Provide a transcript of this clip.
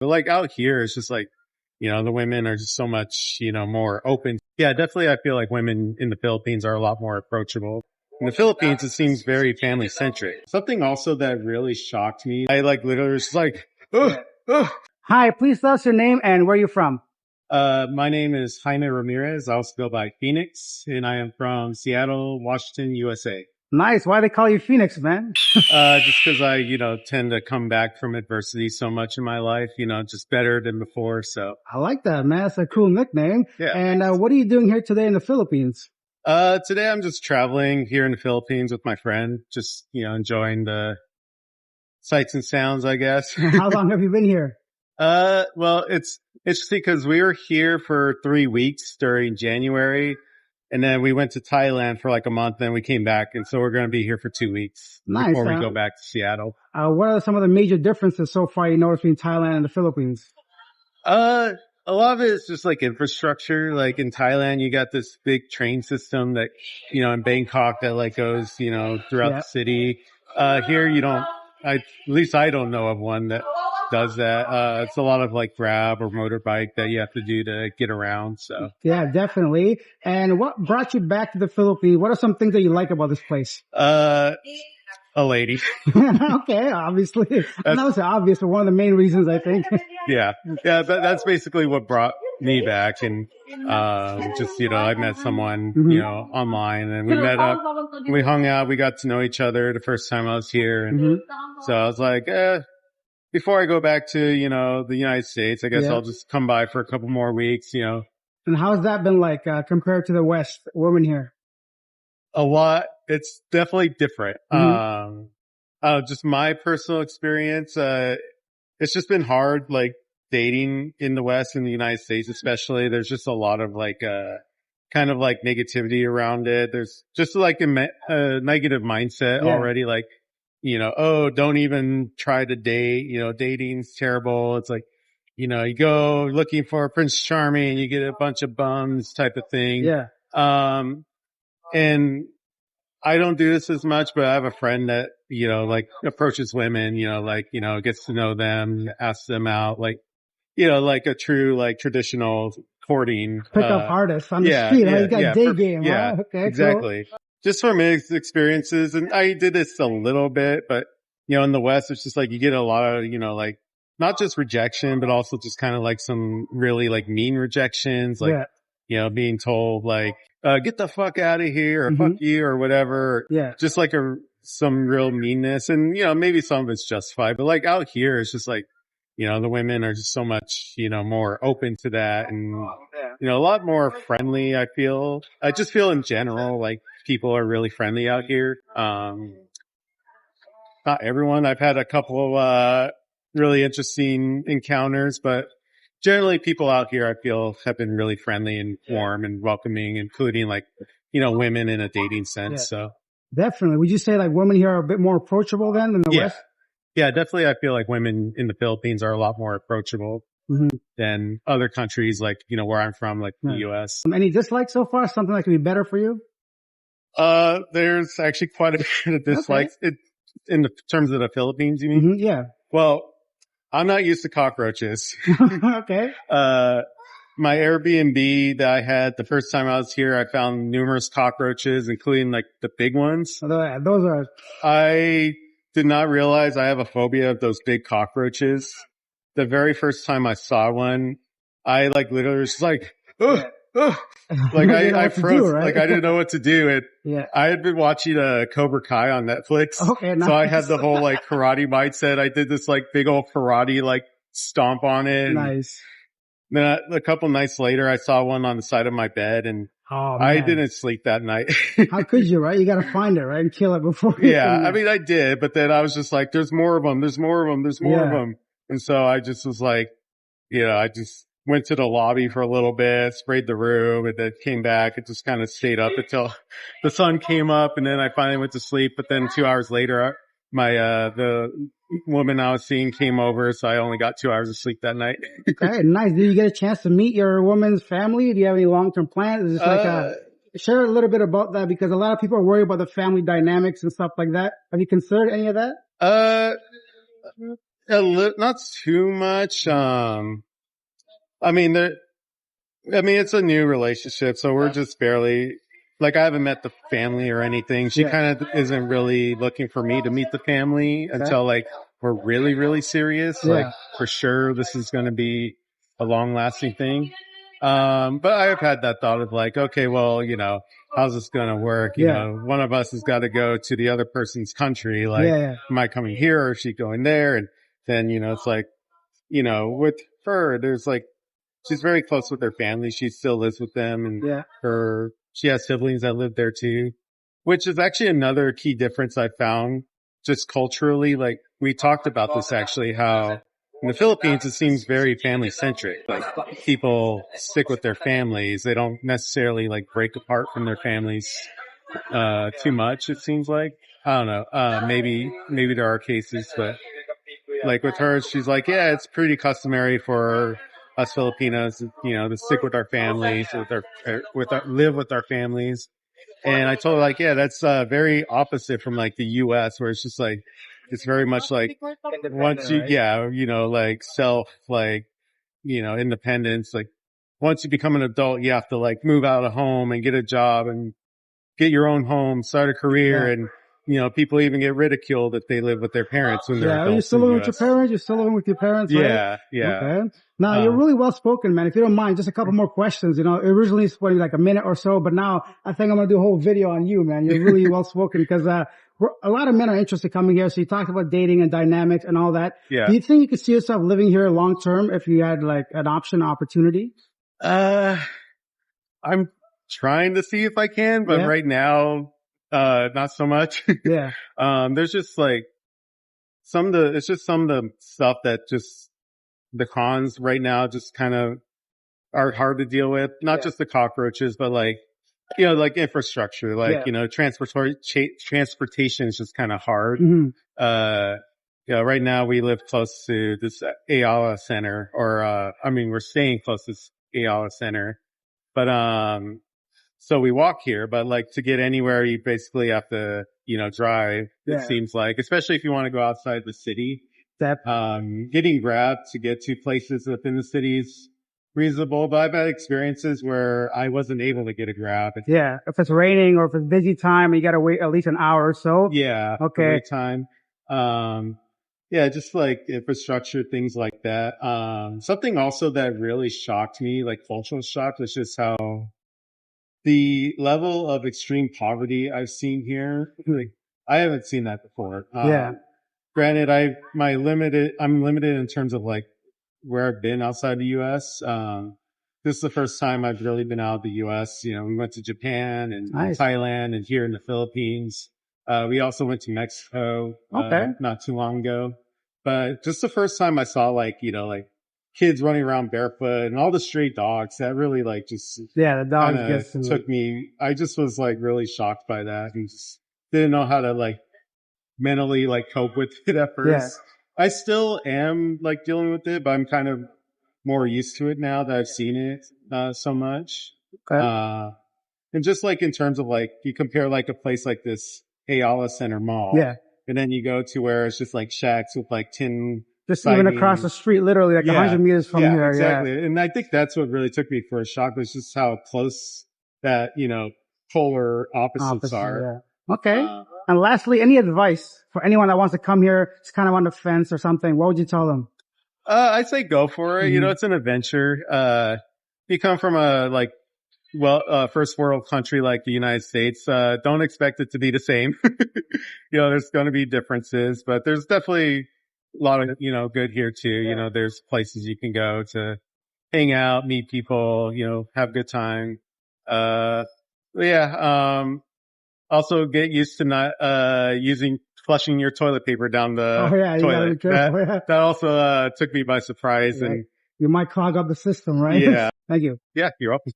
But like out here, it's just like, the women are just so much, more open. Yeah, definitely. I feel like women in the Philippines are a lot more approachable. In the Philippines, it seems very family centric. Something also that really shocked me, I like literally was like, ugh, ugh. Hi, please tell us your name and where you're from. My name is Jaime Ramirez. I also go by Phoenix, and I am from Seattle, Washington, USA. Nice. Why they call you Phoenix, man? Just because I, tend to come back from adversity so much in my life, just better than before. So I like that, man. That's a cool nickname. Yeah. And what are you doing here today in the Philippines? Today I'm just traveling here in the Philippines with my friend, just, enjoying the sights and sounds, I guess. How long have you been here? Well, it's interesting because we were here for 3 weeks during January, and then we went to Thailand for like a month, then we came back, and so we're going to be here for 2 weeks Nice, before we go back to Seattle. What are some of the major differences so far you noticed between Thailand and the Philippines? A lot of it is just like infrastructure. Like in Thailand, you got this big train system that, in Bangkok that like goes, throughout the city. Here you don't, at least I don't know of one that does that. It's a lot of like Grab or motorbike that you have to do to get around. So Yeah, definitely. And what brought you back to the Philippines? What are some things that you like about this place? a lady. Okay, obviously. And that was obvious, but one of the main reasons, I think. Yeah. That's basically what brought me back. And, just, I met someone, online, and we met up, we hung out, we got to know each other the first time I was here. And so I was like, before I go back to, the United States, I guess I'll just come by for a couple more weeks, And how's that been like, compared to the West, women here? A lot. It's definitely different. Just my personal experience, it's just been hard, like dating in the West, in the United States, especially. There's just a lot of like, kind of like negativity around it. There's just like a negative mindset already. Like, oh, don't even try to date, dating's terrible. It's like, you go looking for Prince Charming, you get a bunch of bums type of thing. Yeah. And I don't do this as much, but I have a friend that, like approaches women, gets to know them, asks them out, like, like a true, like traditional courting. Pickup artist on the street. You got day game. Yeah, huh? Okay, exactly. Cool. Just from mixed experiences. And I did this a little bit, but, in the West, it's just like you get a lot of, like not just rejection, but also just kind of like some really like mean rejections, like, being told like, get the fuck out of here or fuck you or whatever. Yeah. Just like some real meanness. And, maybe some of it's justified, but like out here, it's just like, the women are just so much, more open to that and, a lot more friendly. I just feel in general, like people are really friendly out here. Not everyone. I've had a couple of, really interesting encounters, but generally people out here, I feel, have been really friendly and warm and welcoming, including like, women in a dating sense. So definitely. Would you say like women here are a bit more approachable than in the West? Yeah, definitely. I feel like women in the Philippines are a lot more approachable than other countries, like, where I'm from, like the U.S. Any dislikes so far? Something that could be better for you? There's actually quite a bit of dislikes in the terms of the Philippines, you mean? Yeah. Well, I'm not used to cockroaches. Okay. My Airbnb that I had the first time I was here, I found numerous cockroaches, including like the big ones. Those are. I did not realize I have a phobia of those big cockroaches. The very first time I saw one, I like literally was just like, ugh. Like I froze, right? Like I didn't know what to do. I had been watching Cobra Kai on Netflix. Okay, nice. So I had the whole like karate mindset. I did this like big old karate like stomp on it. Nice. Then a couple nights later, I saw one on the side of my bed, and I didn't sleep that night. How could you, right? You got to find it, right? And kill it before. I mean, I did, but then I was just like, there's more of them. There's more of them. There's more of them. And so I just was like, I just went to the lobby for a little bit, sprayed the room, and then came back and just kind of stayed up until the sun came up, and then I finally went to sleep. But then 2 hours later, the woman I was seeing came over, so I only got 2 hours of sleep that night. Okay, nice. Did you get a chance to meet your woman's family? Do you have any long-term plans? Is this like share a little bit about that, because a lot of people are worried about the family dynamics and stuff like that. Have you considered any of that? Not too much. It's a new relationship, so we're just barely, like, I haven't met the family or anything. She kind of isn't really looking for me to meet the family until, like, we're really, really serious. Like, for sure, this is going to be a long-lasting thing. But I've had that thought of, like, okay, well, how's this going to work? You know, one of us has got to go to the other person's country. Like, am I coming here or is she going there? And then, it's like, with her, there's like, she's very close with her family. She still lives with them, and she has siblings that live there too, which is actually another key difference I found just culturally. Like, we talked about this actually, how in the Philippines, it seems very family centric. Like, people stick with their families. They don't necessarily like break apart from their families, too much. It seems like, I don't know. Maybe there are cases, but like with her, she's like, yeah, it's pretty customary for us Filipinos, to stick with our families, live with our families. And I told her, like, yeah, that's very opposite from like the U.S., where it's just like, it's very much like once you, like independence. Like, once you become an adult, you have to like move out of home and get a job and get your own home, start a career, and people even get ridiculed if they live with their parents when they're adults. Are you still living with your parents? You're still living with your parents, right? Yeah. Okay. Now, you're really well spoken, man. If you don't mind, just a couple more questions. Originally it's only like a minute or so, but now I think I'm going to do a whole video on you, man. You're really well spoken because, a lot of men are interested coming here. So you talked about dating and dynamics and all that. Yeah. Do you think you could see yourself living here long term if you had like an opportunity? I'm trying to see if I can, but right now, not so much. There's just like some of the stuff that just the cons right now just kind of are hard to deal with. Not just the cockroaches, but like, like infrastructure, like, transportation is just kind of hard. Right now we live close to this Ayala Center, or, we're staying close to this Ayala Center, but, so we walk here, but like to get anywhere, you basically have to, drive. It seems like, especially if you want to go outside the city. Getting Grab to get to places within the city is reasonable, but I've had experiences where I wasn't able to get a Grab. If it's raining or if it's busy time, you got to wait at least an hour or so. Wait time. Just like infrastructure, things like that. Something also that really shocked me, like cultural shock, was just how the level of extreme poverty I've seen here. Like, I haven't seen that before. Granted, I'm limited in terms of like where I've been outside the U.S. This is the first time I've really been out of the U.S. We went to Japan and Thailand and here in the Philippines. We also went to Mexico, not too long ago, but just the first time I saw like kids running around barefoot and all the stray dogs, that really like just, the dogs took me. I just was like really shocked by that and just didn't know how to like mentally like cope with it at first. I still am like dealing with it, but I'm kind of more used to it now that I've seen it so much. And just like in terms of like, you compare like a place like this Ayala Center Mall, and then you go to where it's just like shacks with like tin, just even across the street, literally like 100 meters from here. Exactly. And I think that's what really took me for a shock, was just how close that, polar opposites are. Okay. And lastly, any advice for anyone that wants to come here, it's kind of on the fence or something? What would you tell them? I'd say go for it. It's an adventure. You come from a first world country like the United States, don't expect it to be the same. There's going to be differences, but there's definitely a lot of, good here too. There's places you can go to hang out, meet people, have a good time. Also get used to not, flushing your toilet paper down the toilet. That also, took me by surprise, and you might clog up the system, right? Yeah. Thank you. Yeah, you're welcome.